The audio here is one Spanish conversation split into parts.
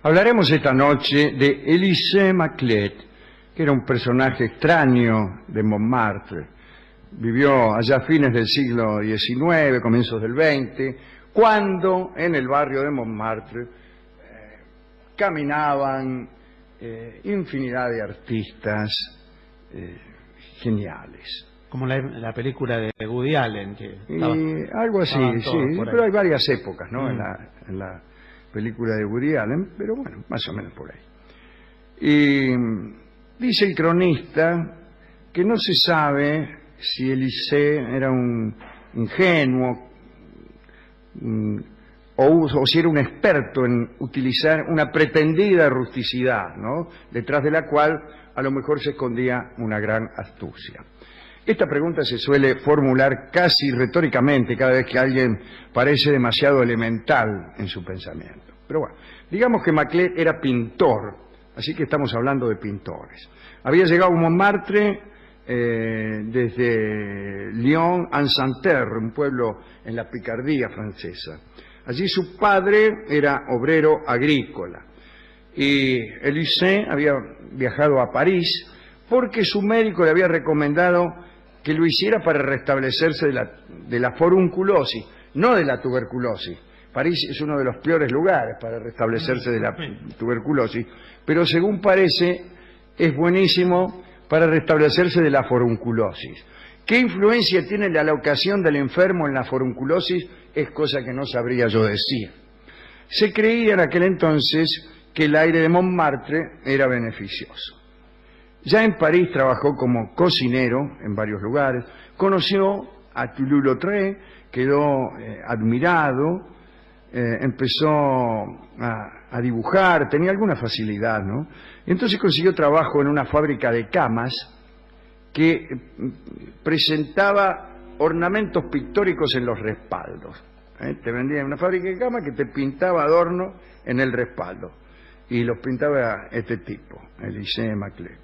Hablaremos esta noche de Elisée Maclet, que era un personaje extraño de Montmartre. Vivió allá a fines del siglo XIX, comienzos del XX, cuando en el barrio de Montmartre caminaban infinidad de artistas geniales. Como la película de Woody Allen. Algo así, sí, pero hay varias épocas, ¿no? En la película de Woody Allen, pero bueno, más o menos por ahí. Y dice el cronista que no se sabe si Elisée era un ingenuo o si era un experto en utilizar una pretendida rusticidad, ¿no? Detrás de la cual a lo mejor se escondía una gran astucia. Esta pregunta se suele formular casi retóricamente cada vez que alguien parece demasiado elemental en su pensamiento. Pero bueno, digamos que Maclet era pintor, así que estamos hablando de pintores. Había llegado a Montmartre desde Lyon-en-Santerre, un pueblo en la Picardía francesa. Allí su padre era obrero agrícola y Elisée había viajado a París porque su médico le había recomendado que lo hiciera para restablecerse de la forunculosis, no de la tuberculosis. París es uno de los peores lugares para restablecerse de la tuberculosis, pero según parece es buenísimo para restablecerse de la forunculosis. ¿Qué influencia tiene la locación del enfermo en la forunculosis? Es cosa que no sabría yo decir. Se creía en aquel entonces que el aire de Montmartre era beneficioso. Ya en París trabajó como cocinero en varios lugares, conoció a Toulouse-Lautrec, quedó admirado, empezó a dibujar, tenía alguna facilidad, ¿no? Entonces consiguió trabajo en una fábrica de camas que presentaba ornamentos pictóricos en los respaldos. Te vendían una fábrica de camas que te pintaba adorno en el respaldo, y los pintaba este tipo, Elisée Maclet.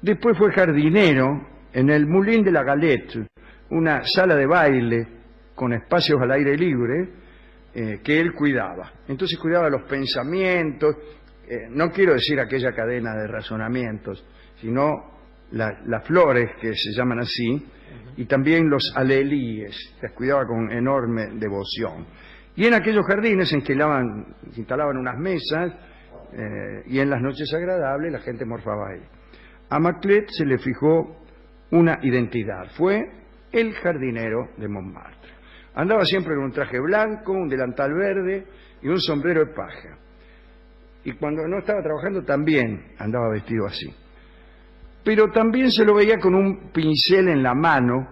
Después fue jardinero en el Moulin de la Galette, una sala de baile con espacios al aire libre que él cuidaba. Entonces cuidaba los pensamientos, no quiero decir aquella cadena de razonamientos, sino las flores que se llaman así, y también los alelíes, las cuidaba con enorme devoción. Y en aquellos jardines se instalaban unas mesas y en las noches agradables la gente morfaba ahí. A Maclet se le fijó una identidad, fue el jardinero de Montmartre. Andaba siempre con un traje blanco, un delantal verde y un sombrero de paja. Y cuando no estaba trabajando también andaba vestido así. Pero también se lo veía con un pincel en la mano,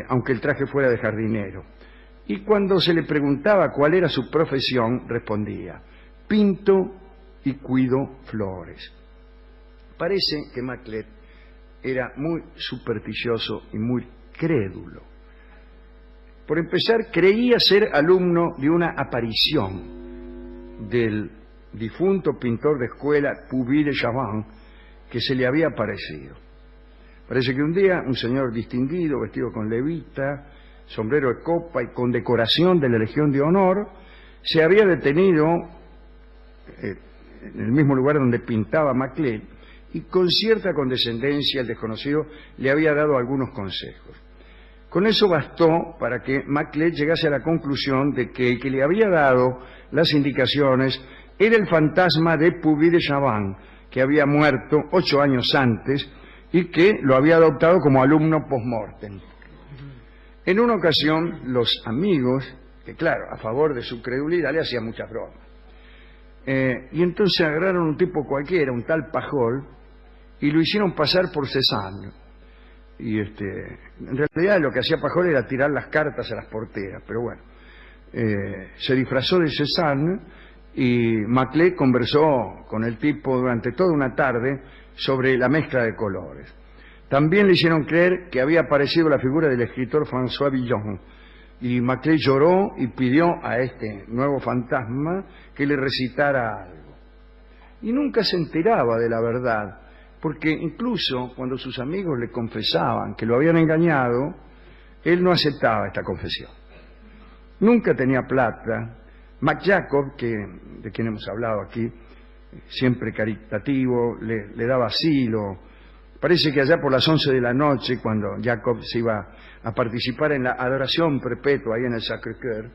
aunque el traje fuera de jardinero. Y cuando se le preguntaba cuál era su profesión, respondía: pinto y cuido flores. Parece que Maclet era muy supersticioso y muy crédulo. Por empezar, creía ser alumno de una aparición del difunto pintor de escuela Puvis de Chavannes, que se le había aparecido. Parece que un día un señor distinguido, vestido con levita, sombrero de copa y con decoración de la Legión de Honor, se había detenido en el mismo lugar donde pintaba Maclet, y con cierta condescendencia el desconocido le había dado algunos consejos. Con eso bastó para que Maclet llegase a la conclusión de que el que le había dado las indicaciones era el fantasma de Puvis de Chavannes, que había muerto 8 años antes y que lo había adoptado como alumno post-mortem. En una ocasión, los amigos, que claro, a favor de su credulidad, le hacían muchas bromas. Y entonces agarraron un tipo cualquiera, un tal Pajol, y lo hicieron pasar por Cézanne. Y en realidad lo que hacía Pajol era tirar las cartas a las porteras, pero bueno, se disfrazó de Cézanne y Maclet conversó con el tipo durante toda una tarde sobre la mezcla de colores. También le hicieron creer que había aparecido la figura del escritor François Villon, y Maclet lloró y pidió a este nuevo fantasma que le recitara algo. Y nunca se enteraba de la verdad, porque incluso cuando sus amigos le confesaban que lo habían engañado, él no aceptaba esta confesión. Nunca tenía plata. Mac Jacob, que de quien hemos hablado aquí, siempre caritativo, le daba asilo. Parece que allá por las 11 de la noche, cuando Jacob se iba a participar en la adoración perpetua ahí en el Sacré-Cœur,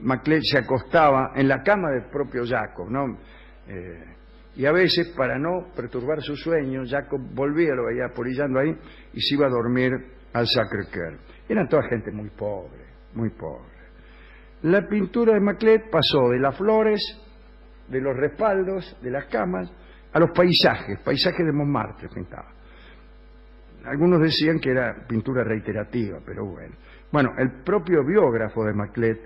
Maclet se acostaba en la cama del propio Jacob, ¿no? Y a veces, para no perturbar su sueño, Jacob volvía, lo veía polillando ahí, y se iba a dormir al Sacré-Cœur. Eran toda gente muy pobre, muy pobre. La pintura de Maclet pasó de las flores, de los respaldos, de las camas, a los paisajes de Montmartre pintaba. Algunos decían que era pintura reiterativa, pero bueno. Bueno, el propio biógrafo de Maclet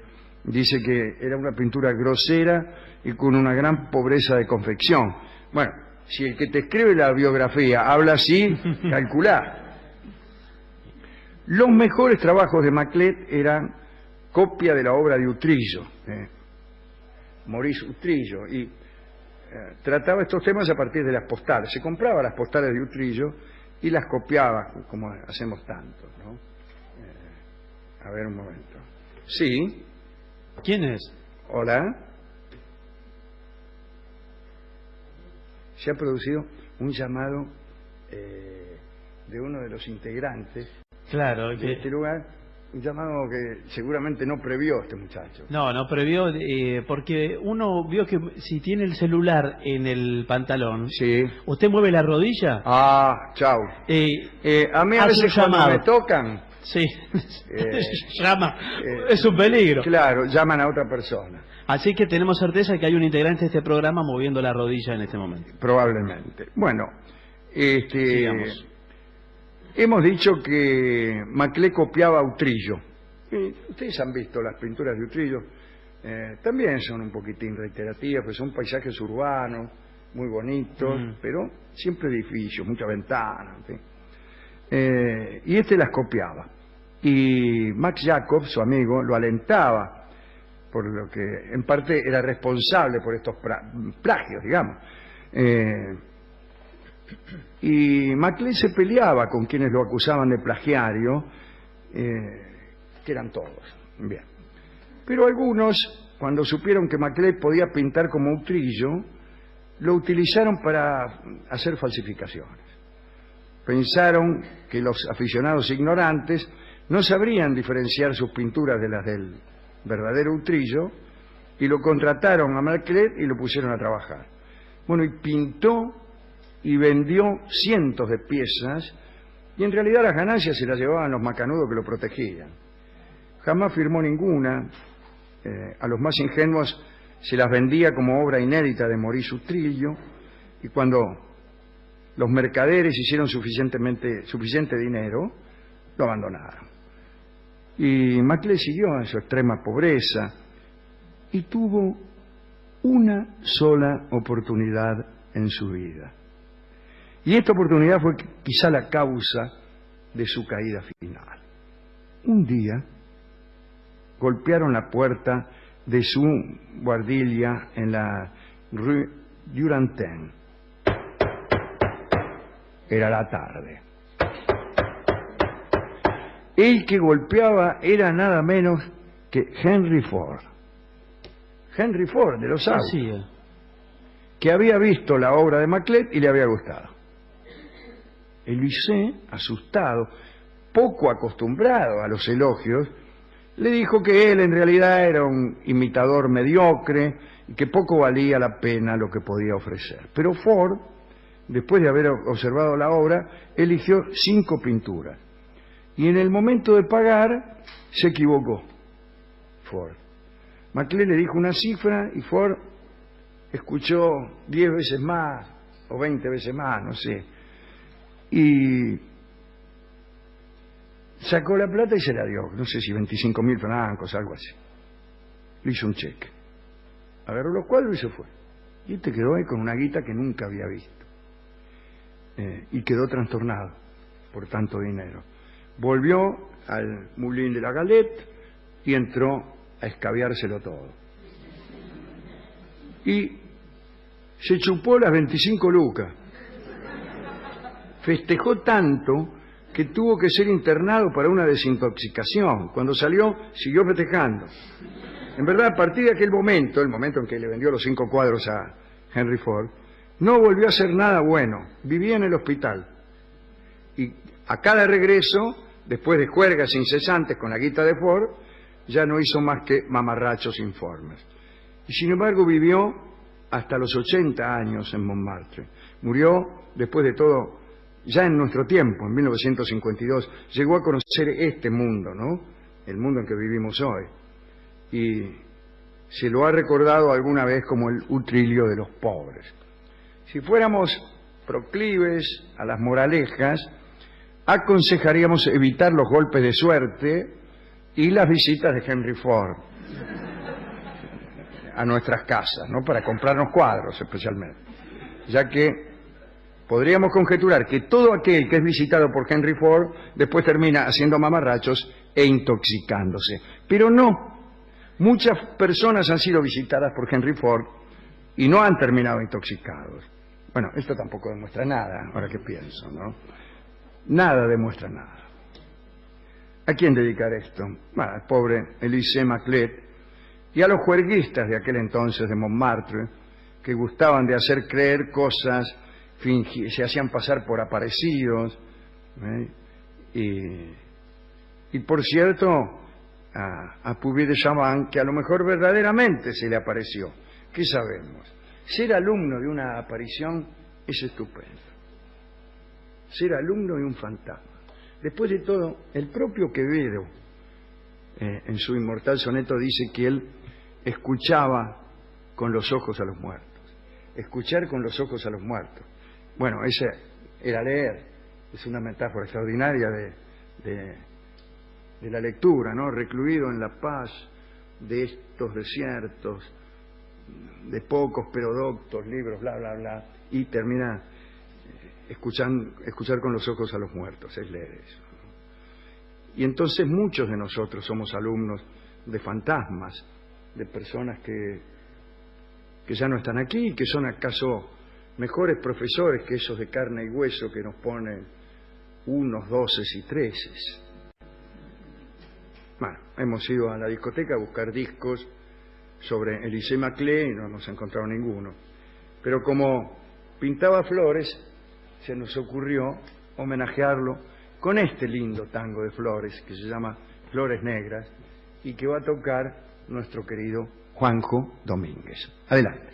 dice que era una pintura grosera y con una gran pobreza de confección. Bueno, si el que te escribe la biografía habla así, calculá. Los mejores trabajos de Maclet eran copia de la obra de Utrillo, Maurice Utrillo, y trataba estos temas a partir de las postales. Se compraba las postales de Utrillo y las copiaba, como hacemos tanto, ¿no? A ver un momento. Sí. ¿Quién es? Hola. Se ha producido un llamado de uno de los integrantes de este lugar, un llamado que seguramente no previó este muchacho. No previó, porque uno vio que si tiene el celular en el pantalón, sí, usted mueve la rodilla. Chau. A mí a veces cuando me tocan, sí, llama, es un peligro. Claro, llaman a otra persona. Así que tenemos certeza que hay un integrante de este programa moviendo la rodilla en este momento. Probablemente. Bueno, sigamos. Hemos dicho que Maclet copiaba a Utrillo. Ustedes han visto las pinturas de Utrillo, también son un poquitín reiterativas, pues son paisajes urbanos, muy bonitos, pero siempre edificios, muchas ventanas. ¿Sí? Y este las copiaba. Y Max Jacob, su amigo, lo alentaba, por lo que en parte era responsable por estos plagios, digamos. Y Maclet se peleaba con quienes lo acusaban de plagiario, que eran todos. Bien. Pero algunos, cuando supieron que Maclet podía pintar como Utrillo, lo utilizaron para hacer falsificaciones. Pensaron que los aficionados ignorantes no sabrían diferenciar sus pinturas de las del verdadero Utrillo, y lo contrataron a Maclet y lo pusieron a trabajar. Bueno, y pintó y vendió cientos de piezas, y en realidad las ganancias se las llevaban los macanudos que lo protegían. Jamás firmó ninguna, a los más ingenuos se las vendía como obra inédita de Maurice Utrillo, y cuando los mercaderes hicieron suficiente dinero, lo abandonaron. Y Maclet siguió en su extrema pobreza y tuvo una sola oportunidad en su vida. Y esta oportunidad fue quizá la causa de su caída final. Un día golpearon la puerta de su buhardilla en la Rue Durantaine. Era la tarde. El que golpeaba era nada menos que Henry Ford. Henry Ford, de los autos, que había visto la obra de Maclet y le había gustado. Elisée, asustado, poco acostumbrado a los elogios, le dijo que él en realidad era un imitador mediocre y que poco valía la pena lo que podía ofrecer. Pero Ford, después de haber observado la obra, eligió 5 pinturas. Y en el momento de pagar, se equivocó Ford. Maclet le dijo una cifra y Ford escuchó 10 veces más o 20 veces más, no sé. Y sacó la plata y se la dio, no sé si 25.000 francos, algo así. Le hizo un cheque. Agarró los cuadros y se fue. Y este quedó ahí con una guita que nunca había visto. Y quedó trastornado por tanto dinero. Volvió al Moulin de la Galette y entró a escabiárselo todo. Y se chupó las 25 lucas. Festejó tanto que tuvo que ser internado para una desintoxicación. Cuando salió, siguió festejando. En verdad, a partir de aquel momento, el momento en que le vendió los 5 cuadros a Henry Ford, no volvió a hacer nada bueno. Vivía en el hospital. Y a cada regreso, después de juergas incesantes con la guita de Ford, ya no hizo más que mamarrachos informes. Y sin embargo vivió hasta los 80 años en Montmartre. Murió, después de todo, ya en nuestro tiempo, en 1952. Llegó a conocer este mundo, ¿no? El mundo en que vivimos hoy. Y se lo ha recordado alguna vez como el utrilio de los pobres. Si fuéramos proclives a las moralejas, aconsejaríamos evitar los golpes de suerte y las visitas de Henry Ford a nuestras casas, ¿no? Para comprarnos cuadros especialmente, ya que podríamos conjeturar que todo aquel que es visitado por Henry Ford después termina haciendo mamarrachos e intoxicándose. Pero no. Muchas personas han sido visitadas por Henry Ford y no han terminado intoxicados. Bueno, esto tampoco demuestra nada, ahora que pienso, ¿no? Nada demuestra nada. ¿A quién dedicar esto? Bueno, al pobre Elisée Maclet y a los juerguistas de aquel entonces de Montmartre, que gustaban de hacer creer cosas, se hacían pasar por aparecidos, y por cierto, a Puvis de Chavannes, que a lo mejor verdaderamente se le apareció. ¿Qué sabemos? Ser alumno de una aparición es estupendo. Ser alumno de un fantasma. Después de todo, el propio Quevedo, en su inmortal soneto, dice que él escuchaba con los ojos a los muertos. Escuchar con los ojos a los muertos. Bueno, ese era leer. Es una metáfora extraordinaria de la lectura, ¿no? Recluido en la paz de estos desiertos, de pocos pero doctos libros, bla, bla, bla, y termina escuchar con los ojos a los muertos, es leer eso. Y entonces muchos de nosotros somos alumnos de fantasmas, de personas que ya no están aquí, que son acaso mejores profesores que esos de carne y hueso que nos ponen 1, 12 y 13. Bueno, hemos ido a la discoteca a buscar discos sobre Elisée Maclet y no hemos encontrado ninguno. Pero como pintaba flores, se nos ocurrió homenajearlo con este lindo tango de flores que se llama Flores Negras y que va a tocar nuestro querido Juanjo Domínguez. Adelante.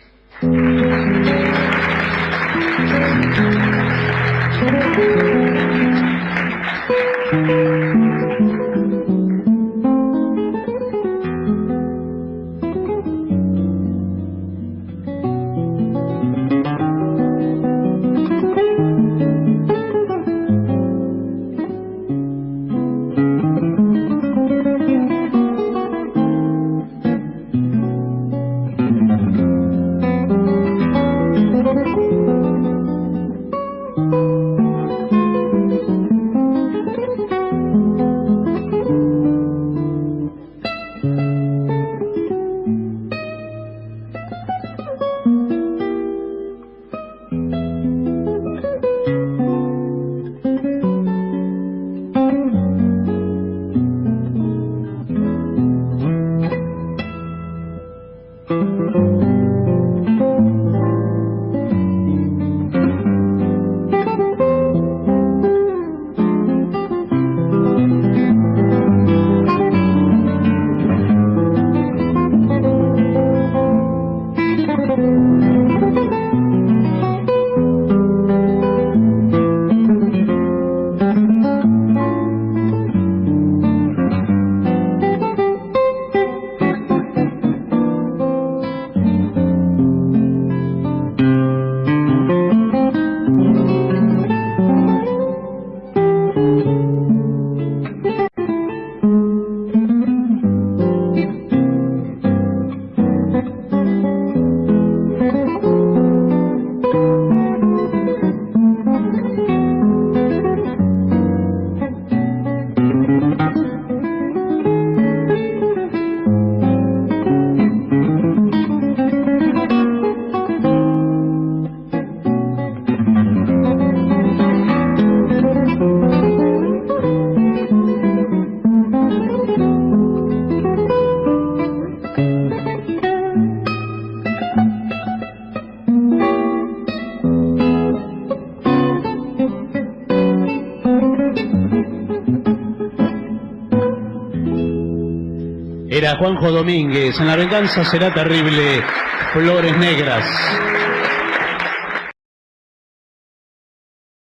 Era Juanjo Domínguez. En la venganza será terrible. Flores negras.